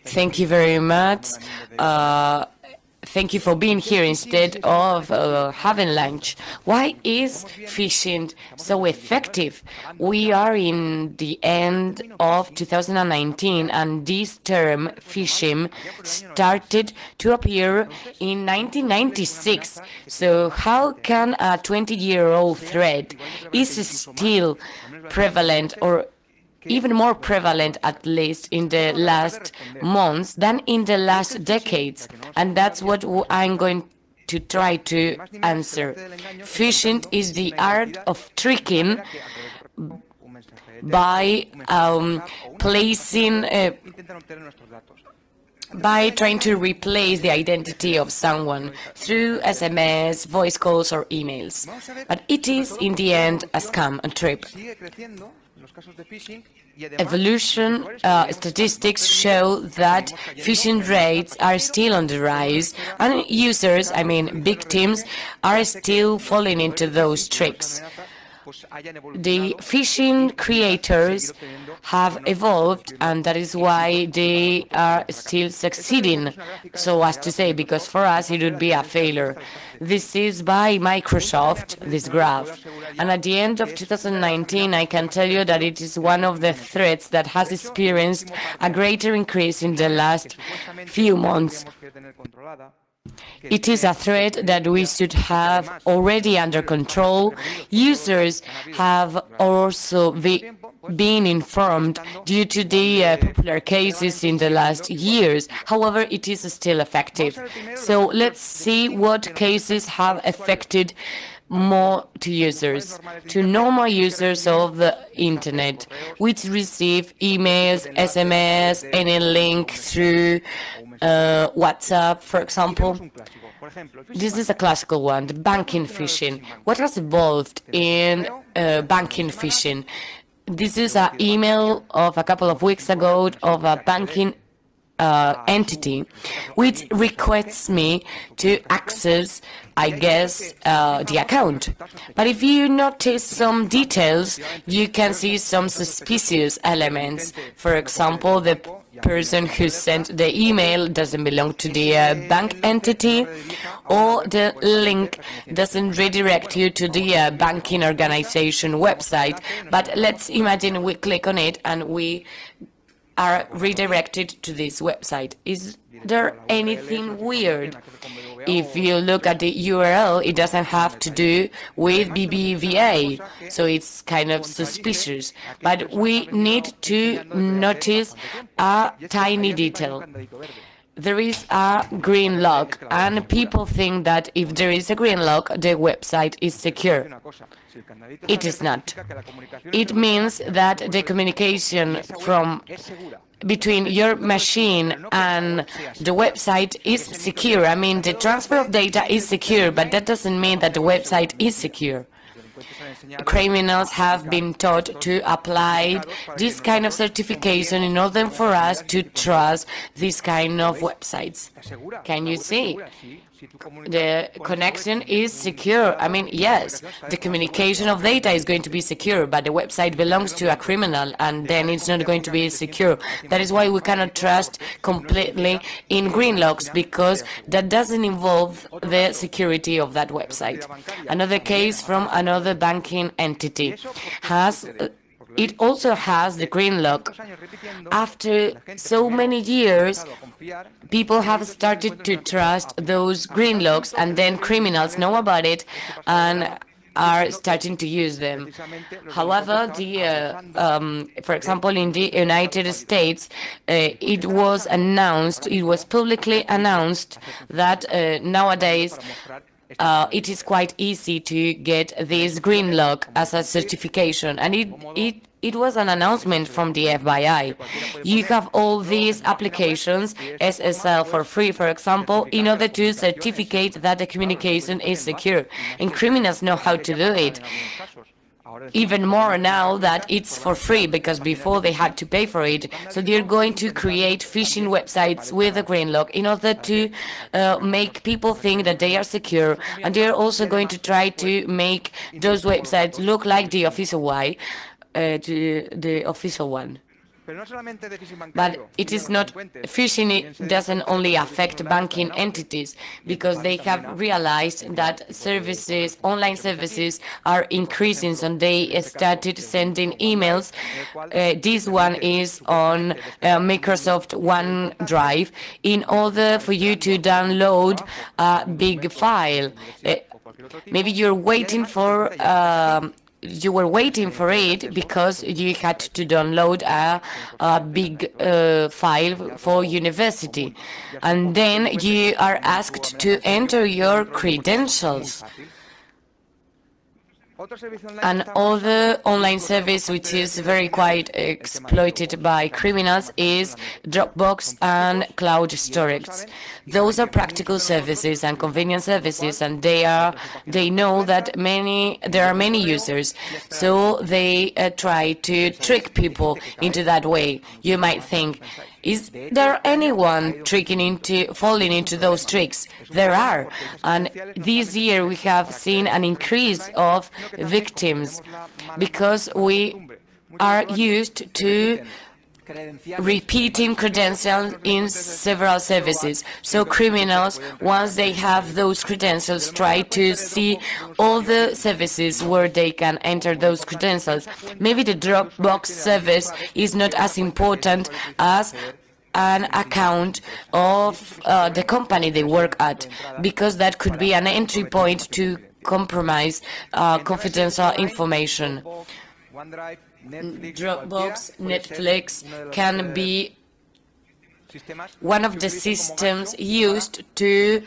Thank you very much. Thank you for being here instead of having lunch. Why is phishing so effective? We are in the end of 2019, and this term, phishing, started to appear in 1996. So how can a 20-year-old threat is still prevalent, or even more prevalent, at least in the last months than in the last decades? And that's what I'm going to try to answer. Phishing is the art of tricking by trying to replace the identity of someone through SMS, voice calls, or emails. But it is, in the end, a scam, a trip. Evolution statistics show that phishing rates are still on the rise, and users, victims, are still falling into those tricks. The phishing creators have evolved, and that is why they are still succeeding, so as to say, because for us it would be a failure. This is by Microsoft, this graph, and at the end of 2019 I can tell you that it is one of the threats that has experienced a greater increase in the last few months. It is a threat that we should have already under control. Users have also been informed due to the popular cases in the last years. However, it is still effective. So let's see what cases have affected more to users, to normal users of the internet, which receive emails, SMS, any link through WhatsApp, for example. This is a classical one, the banking phishing. What has evolved in banking phishing? This is an email of a couple of weeks ago of a banking entity which requests me to access, I guess, the account. But if you notice some details, you can see some suspicious elements. For example, the person who sent the email doesn't belong to the bank entity, or the link doesn't redirect you to the banking organization website. But let's imagine we click on it and we are redirected to this website. Is there anything weird? If you look at the URL, it doesn't have to do with BBVA, so it's kind of suspicious. But we need to notice a tiny detail. There is a green lock, and people think that if there is a green lock, the website is secure. It is not. It means that the communication between your machine and the website is secure. The transfer of data is secure, but that doesn't mean that the website is secure. Criminals have been taught to apply this kind of certification in order for us to trust this kind of websites. Can you see? The connection is secure. Yes, the communication of data is going to be secure, but the website belongs to a criminal, and then it's not going to be secure. That is why we cannot trust completely in green locks, because that doesn't involve the security of that website. Another case from another banking entity it also has the green lock. After so many years, people have started to trust those green locks, and then criminals know about it and are starting to use them. However, for example, in the United States, it was publicly announced that nowadays it is quite easy to get this green lock as a certification, and it was an announcement from the FBI. You have all these applications, SSL for free, for example, in order to certificate that the communication is secure. And criminals know how to do it. Even more now that it's for free, because before they had to pay for it. So they're going to create phishing websites with a green lock in order to make people think that they are secure, and they're also going to try to make those websites look like the official one. But it is not, phishing it doesn't only affect banking entities, because they have realized that services, online services are increasing, so they started sending emails. This one is on Microsoft OneDrive, in order for you to download a big file. Maybe you're waiting for you were waiting for it because you had to download a big file for university, and then you are asked to enter your credentials. Another online service which is very quite exploited by criminals is Dropbox and cloud storage. Those are practical services and convenient services, and they know that there are many users, so they try to trick people into that way. You might think, is there anyone falling into those tricks? There are. And this year we have seen an increase of victims because we are used to repeating credentials in several services. So criminals, once they have those credentials, try to see all the services where they can enter those credentials. Maybe the Dropbox service is not as important as an account of the company they work at, because that could be an entry point to compromise confidential information. Dropbox, Netflix can be one of the systems used to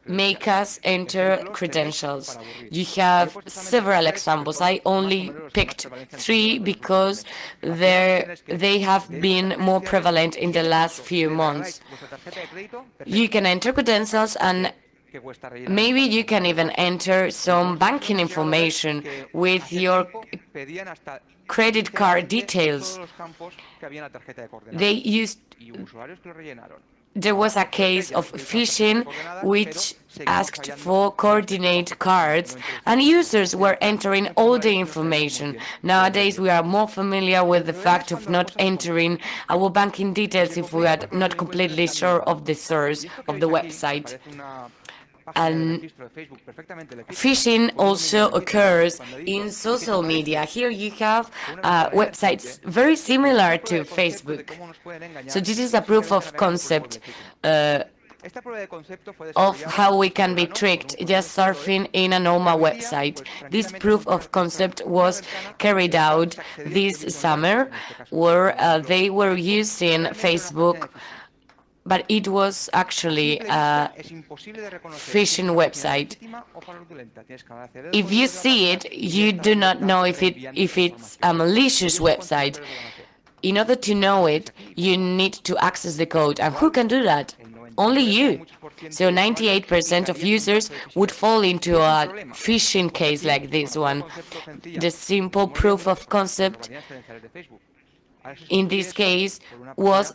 make us enter credentials. You have several examples. I only picked 3 because they have been more prevalent in the last few months. You can enter credentials, and maybe you can even enter some banking information with your credit card details. There was a case of phishing which asked for coordinate cards, and users were entering all the information. Nowadays we are more familiar with the fact of not entering our banking details if we are not completely sure of the source of the website. And phishing also occurs in social media. Here you have websites very similar to Facebook. So this is a proof of concept of how we can be tricked just surfing in a normal website. This proof of concept was carried out this summer, where they were using Facebook, but it was actually a phishing website. If you see it, you do not know if it's a malicious website. In order to know it, you need to access the code. And who can do that? Only you. So 98% of users would fall into a phishing case like this one. The simple proof of concept in this case was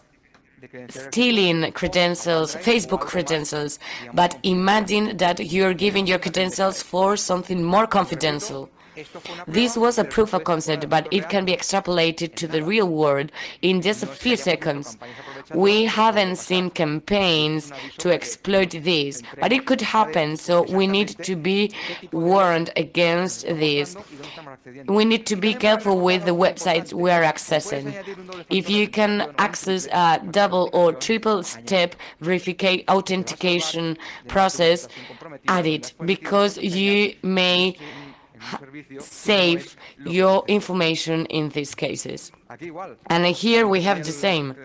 stealing credentials, Facebook credentials, but imagine that you're giving your credentials for something more confidential. This was a proof of concept, but it can be extrapolated to the real world in just a few seconds. We haven't seen campaigns to exploit this, but it could happen, so we need to be warned against this. We need to be careful with the websites we are accessing. If you can access a double or triple step authentication process, add it, because you may save your information in these cases. And here we have the same.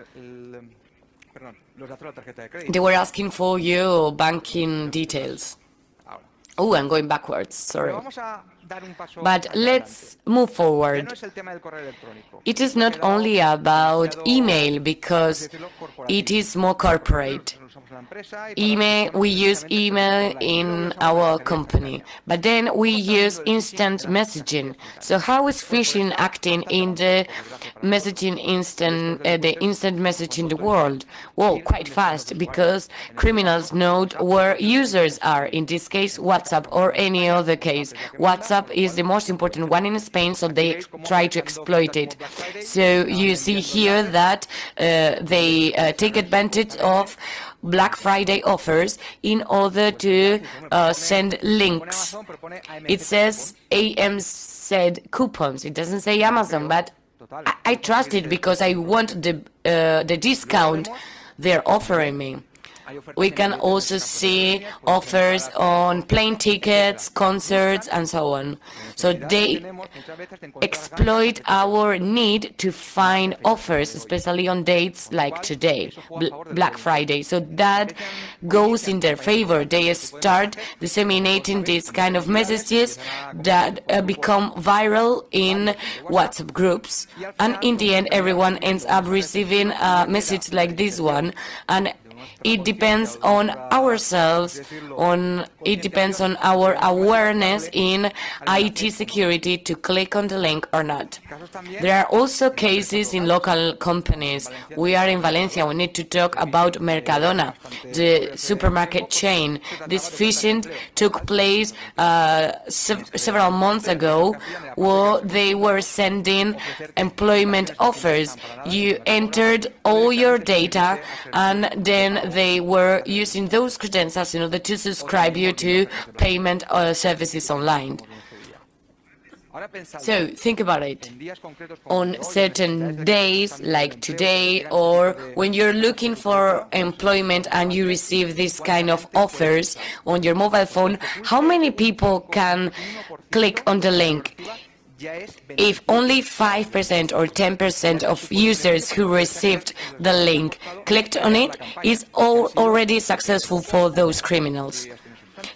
They were asking for your banking details. Oh, I'm going backwards, sorry. But let's move forward. It is not only about email, because it is more corporate. We use email in our company, but then we use instant messaging. So how is phishing acting in the instant message in the world? Well, quite fast, because criminals know where users are. In this case, WhatsApp, or any other case. WhatsApp WhatsApp is the most important one in Spain, so they try to exploit it. So you see here that they take advantage of Black Friday offers in order to send links. It says AMZ coupons. It doesn't say Amazon, but I trust it because I want the discount they're offering me. We can also see offers on plane tickets, concerts, and so on. So they exploit our need to find offers, especially on dates like today, Black Friday. So that goes in their favor. They start disseminating these kind of messages that become viral in WhatsApp groups. And in the end, everyone ends up receiving a message like this one. And it depends on ourselves, it depends on our awareness in IT security to click on the link or not. There are also cases in local companies. We are in Valencia. We need to talk about Mercadona, the supermarket chain. This phishing took place several months ago, where they were sending employment offers. You entered all your data, and then they were using those credentials in order to subscribe you to payment services online. So think about it. On certain days, like today, or when you're looking for employment and you receive this kind of offers on your mobile phone, how many people can click on the link? If only 5% or 10% of users who received the link clicked on it, is already successful for those criminals.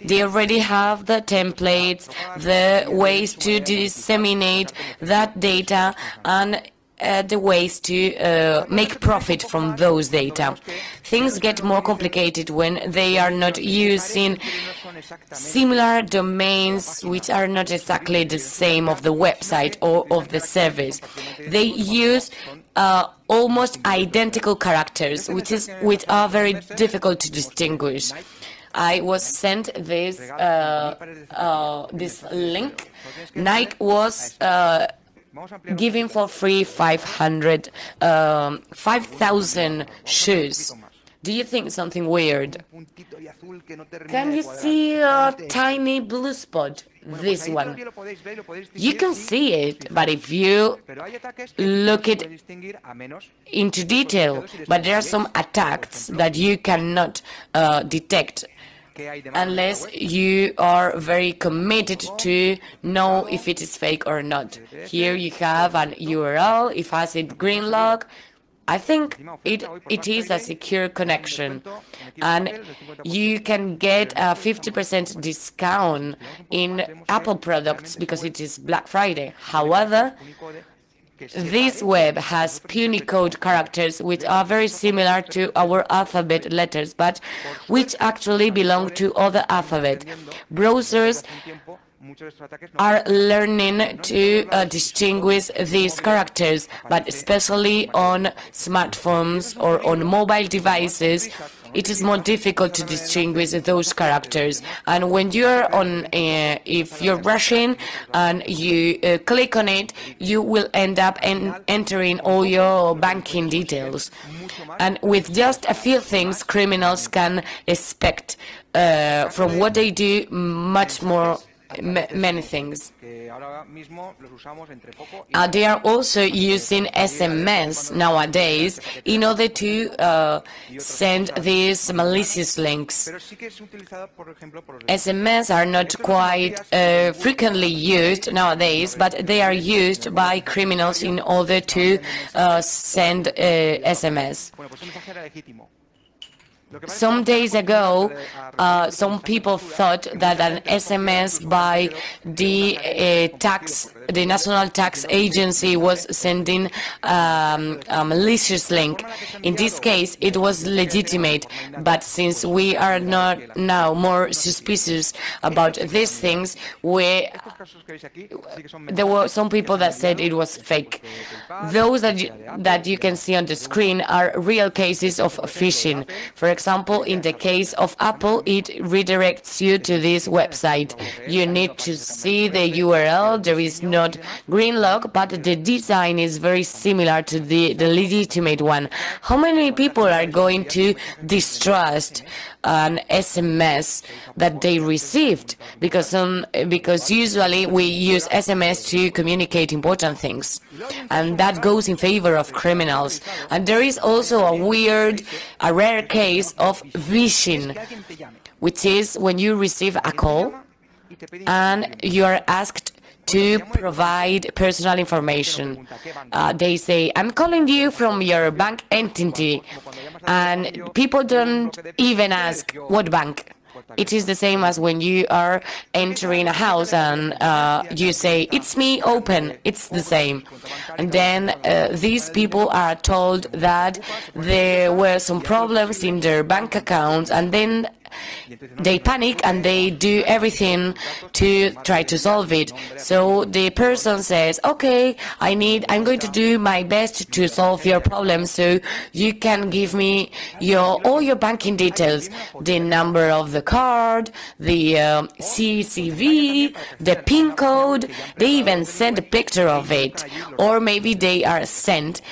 They already have the templates, the ways to disseminate that data, and the ways to make profit from those data. Things get more complicated when they are not using similar domains which are not exactly the same of the website or of the service. They use almost identical characters, which are very difficult to distinguish. I was sent this this link. Nike was giving for free 5,000 shoes. Do you think something weird? Can you see a tiny blue spot? This one. You can see it, but if you look it into detail, but there are some attacks that you cannot detect unless you are very committed to know if it is fake or not. Here you have an URL, it has a green log. I think it is a secure connection, and you can get a 50% discount in Apple products because it is Black Friday. However, this web has Punicode characters which are very similar to our alphabet letters, but which actually belong to other alphabet. Browsers are learning to distinguish these characters, but especially on smartphones or on mobile devices, it is more difficult to distinguish those characters. And when you're on, if you're rushing and you click on it, you will end up entering all your banking details. And with just a few things, criminals can expect from what they do much more. Many things. They are also using SMS nowadays in order to send these malicious links. SMS are not quite frequently used nowadays, but they are used by criminals in order to send SMS. Some days ago, some people thought that an SMS by the tax the National Tax Agency was sending a malicious link. In this case, it was legitimate, but since we are not now more suspicious about these things, there were some people that said it was fake. Those that you can see on the screen are real cases of phishing. For example, in the case of Apple, it redirects you to this website. You need to see the URL. There is not green lock, but the design is very similar to the legitimate one. How many people are going to distrust an SMS that they received? Because usually we use SMS to communicate important things, and that goes in favor of criminals. And there is also a rare case of phishing, which is when you receive a call and you are asked to provide personal information. They say, I'm calling you from your bank entity, and people don't even ask what bank. It is the same as when you are entering a house and you say, it's me, open. It's the same. And then these people are told that there were some problems in their bank accounts, and then they panic and they do everything to try to solve it. So the person says, okay, I'm going to do my best to solve your problem, so you can give me all your banking details, the number of the card, the CCV, the PIN code. They even send a picture of it, or maybe they are sent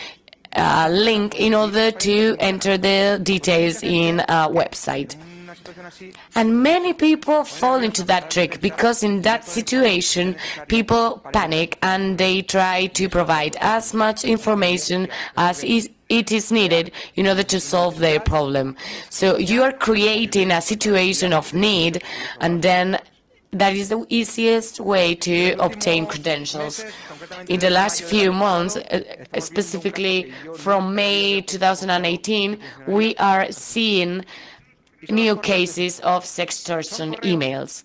a link in order to enter the details in a website. And many people fall into that trick, because in that situation people panic and they try to provide as much information as it is needed in order to solve their problem. So you are creating a situation of need, and then that is the easiest way to obtain credentials. In the last few months, specifically from May 2018, we are seeing new cases of sextortion emails.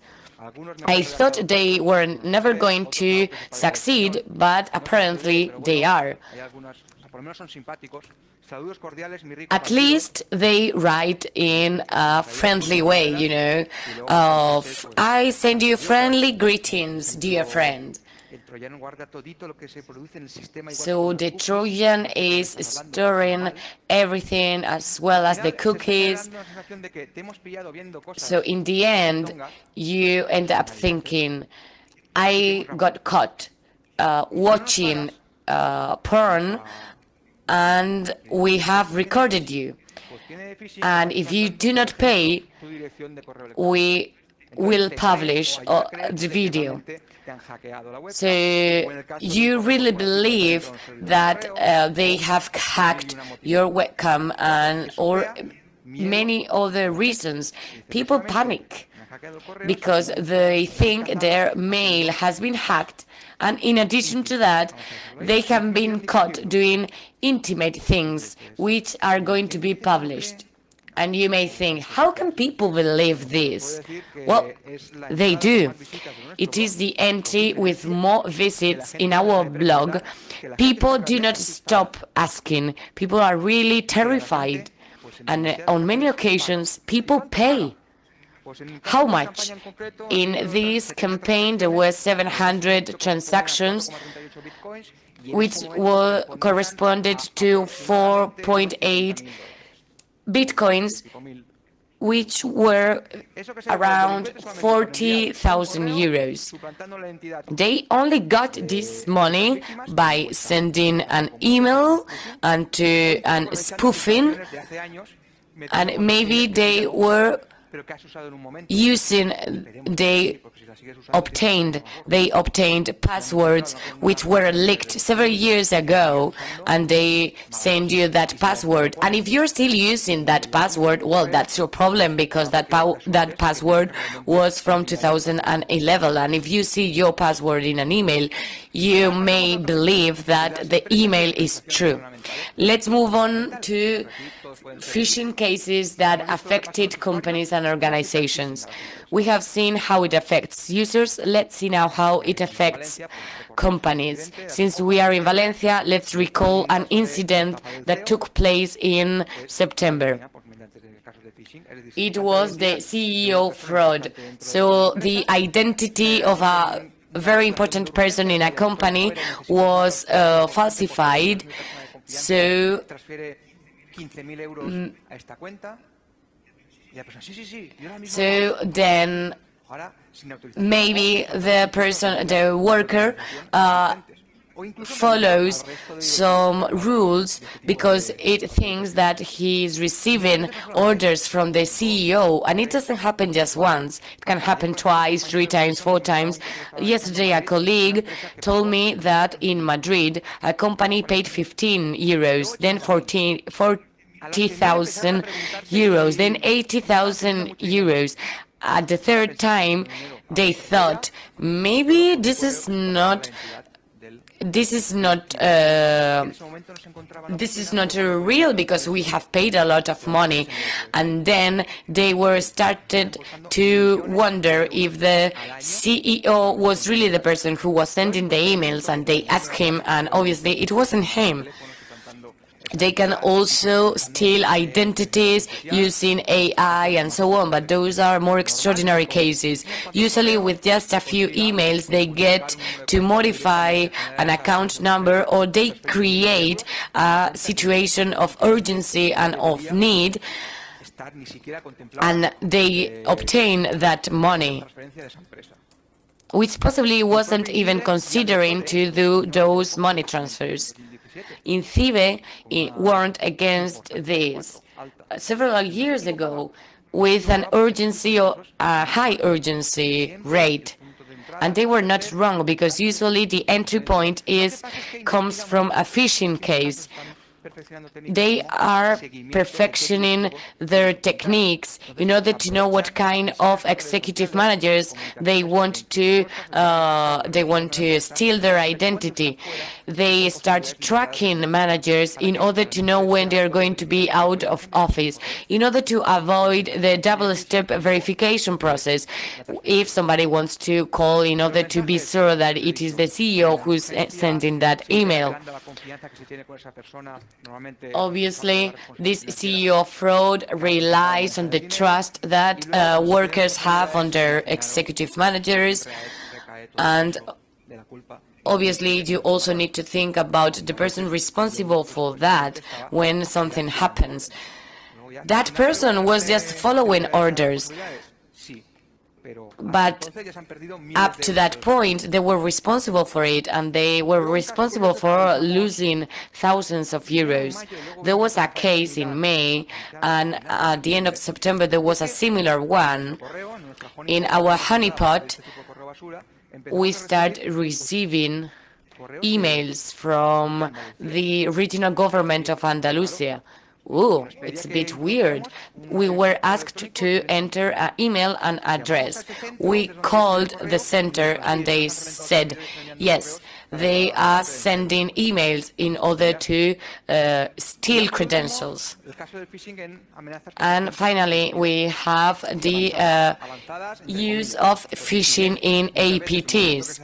I thought they were never going to succeed, but apparently they are. At least they write in a friendly way, you know, of, I send you friendly greetings, dear friend. So the Trojan is storing everything as well as the cookies. So in the end, you end up thinking, I got caught watching porn, and we have recorded you. And if you do not pay, we will publish the video. So you really believe that they have hacked your webcam or many other reasons. People panic because they think their mail has been hacked, and in addition to that, they have been caught doing intimate things which are going to be published. And you may think, how can people believe this? Well, they do. It is the entry with more visits in our blog. People do not stop asking. People are really terrified. And on many occasions, people pay. How much? In this campaign, there were 700 transactions, which were corresponded to 4.8 Bitcoins, which were around 40,000 euros. They only got this money by sending an email and spoofing, and maybe they were using, they obtained passwords which were leaked several years ago, and they send you that password. And if you're still using that password, well, that's your problem, because that password was from 2011. And if you see your password in an email, you may believe that the email is true. Let's move on to phishing cases that affected companies and organizations. We have seen how it affects users. Let's see now how it affects companies. Since we are in Valencia, let's recall an incident that took place in September. It was the CEO fraud. So the identity of a very important person in a company was falsified. So then maybe the person, the worker, follows some rules because it thinks that he is receiving orders from the CEO, and it doesn't happen just once. It can happen twice, 3 times, 4 times. Yesterday, a colleague told me that in Madrid, a company paid 15 euros, then 40,000 euros, then 80,000 euros. At the third time, they thought, maybe this is not real because we have paid a lot of money. And then they were started to wonder if the CEO was really the person who was sending the emails, and they asked him, and obviously it wasn't him. They can also steal identities using AI and so on, but those are more extraordinary cases. Usually with just a few emails, they get to modify an account number, or they create a situation of urgency and of need, and they obtain that money, which possibly wasn't even considering to do those money transfers. In sigue warned against this several years ago with an urgency or a high urgency rate. And they were not wrong, because usually the entry point comes from a phishing case. They are perfectioning their techniques in order to know what kind of executive managers they want to steal their identity. They start tracking managers in order to know when they are going to be out of office, in order to avoid the double-step verification process. If somebody wants to call in order to be sure that it is the CEO who's sending that email. Obviously, this CEO fraud relies on the trust that workers have on their executive managers, and obviously you also need to think about the person responsible for that when something happens. That person was just following orders, but up to that point, they were responsible for it, and they were responsible for losing thousands of euros. There was a case in May, and at the end of September, there was a similar one. In our honeypot, we started receiving emails from the regional government of Andalusia. Ooh, it's a bit weird. We were asked to enter an email and address. We called the center, and they said, yes, they are sending emails in order to steal credentials. And finally, we have the use of phishing in APTs.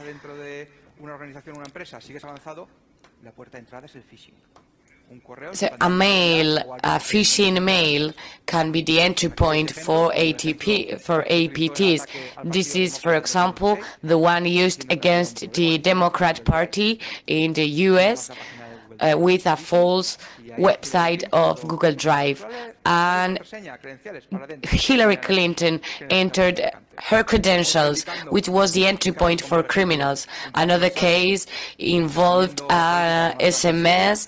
So a phishing mail can be the entry point for APTs. This is, for example, the one used against the Democrat Party in the US with a false website of Google Drive. And Hillary Clinton entered her credentials, which was the entry point for criminals. Another case involved SMS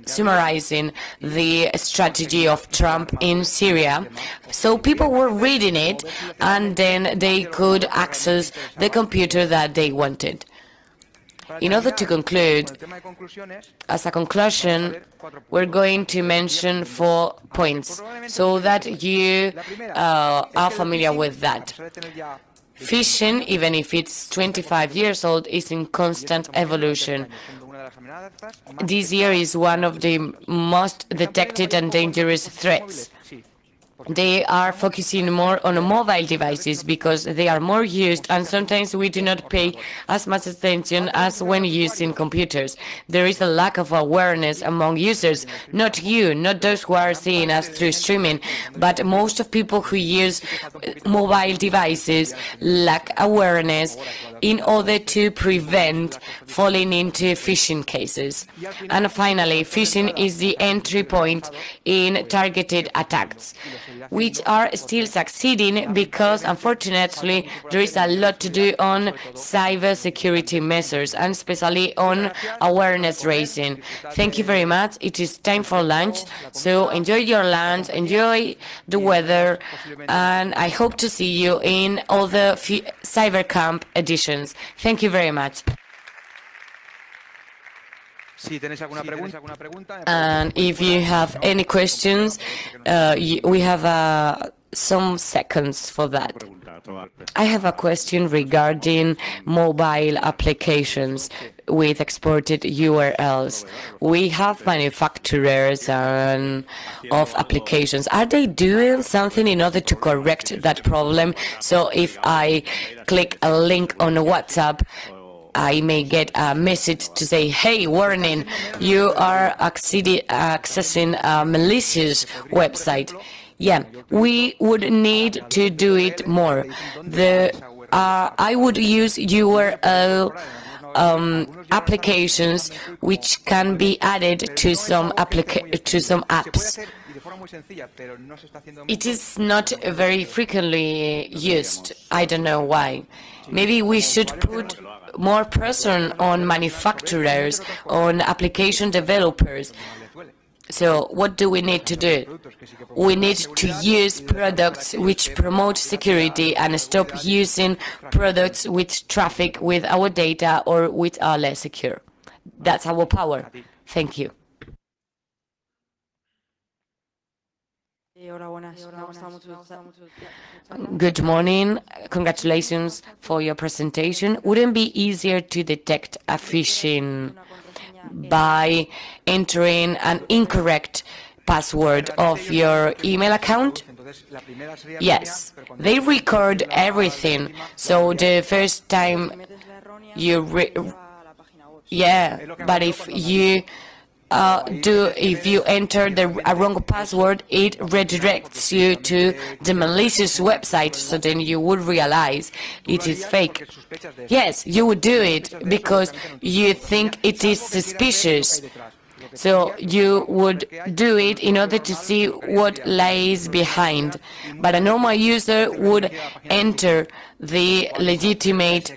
summarizing the strategy of Trump in Syria. So people were reading it, and then they could access the computer that they wanted. In order to conclude, as a conclusion, we're going to mention 4 points so that you are familiar with that. Phishing, even if it's 25 years old, is in constant evolution. this year is one of the most detected and dangerous threats. They are focusing more on mobile devices because they are more used, and sometimes we do not pay as much attention as when using computers. There is a lack of awareness among users, not you, not those who are seeing us through streaming, but most of people who use mobile devices lack awareness in order to prevent falling into phishing cases. And finally, phishing is the entry point in targeted attacks, which are still succeeding because, unfortunately, there is a lot to do on cybersecurity measures and especially on awareness raising. Thank you very much. It is time for lunch, so enjoy your lunch, enjoy the weather, and I hope to see you in all the CyberCamp editions. Thank you very much. And if you have any questions, we have some seconds for that. I have a question regarding mobile applications with exported URLs. We have manufacturers of applications. Are they doing something in order to correct that problem? So if I click a link on WhatsApp, I may get a message to say, hey, warning, you are accessing a malicious website. Yeah, we would need to do it more. I would use URL applications which can be added to some apps. It is not very frequently used. I don't know why. Maybe we should put more pressure on manufacturers, on application developers. So what do we need to do? We need to use products which promote security and stop using products which traffic with our data or which are less secure. That's our power. Thank you. Good morning. Congratulations for your presentation. Wouldn't it be easier to detect a phishing by entering an incorrect password of your email account? Yes, they record everything. So the first time you but if you if you enter a wrong password, it redirects you to the malicious website, so then you would realize it is fake. Yes, you would do it because you think it is suspicious. So you would do it in order to see what lies behind. But a normal user would enter the legitimate,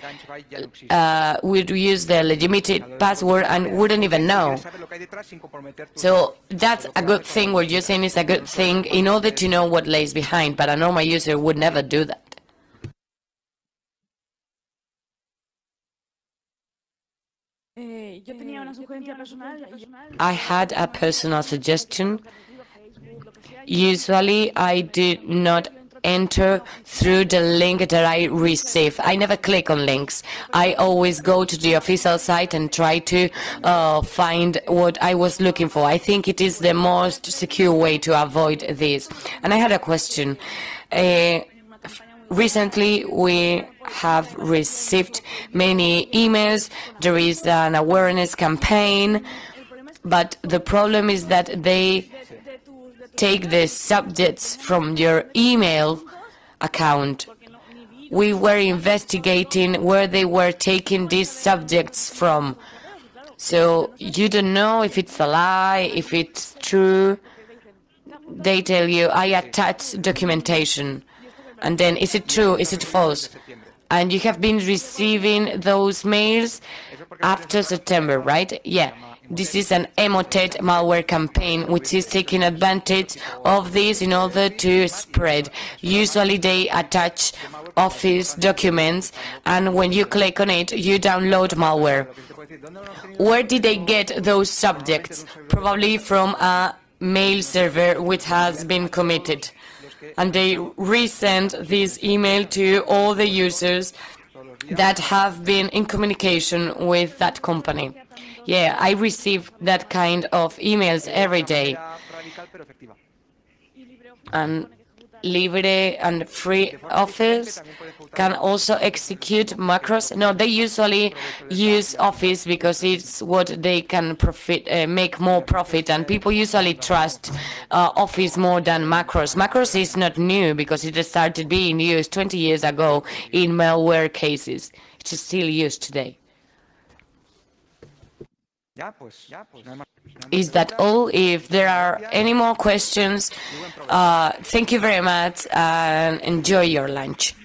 would use the legitimate password and wouldn't even know. So that's a good thing. What you're saying is a good thing in order to know what lies behind, but a normal user would never do that. I had a personal suggestion. Usually, I did not enter through the link that I receive. I never click on links. I always go to the official site and try to find what I was looking for. I think it is the most secure way to avoid this. And I had a question. Recently, we have received many emails. There is an awareness campaign, but the problem is that they take the subjects from your email account. We were investigating where they were taking these subjects from. So you don't know if it's a lie, if it's true. They tell you, I attach documentation. And then, is it true? Is it false? And you have been receiving those mails after September, right? Yeah. This is an emotet malware campaign which is taking advantage of this in order to spread. Usually they attach Office documents, and when you click on it, you download malware. Where did they get those subjects? Probably from a mail server which has been committed. And they resend this email to all the users that have been in communication with that company. Yeah, I receive that kind of emails every day. And Libre and free Office can also execute macros. No, they usually use Office because it's what they can make more profit, and people usually trust Office more than macros. Macros is not new because it started being used 20 years ago in malware cases. It's still used today. Is that all? If there are any more questions, thank you very much and enjoy your lunch.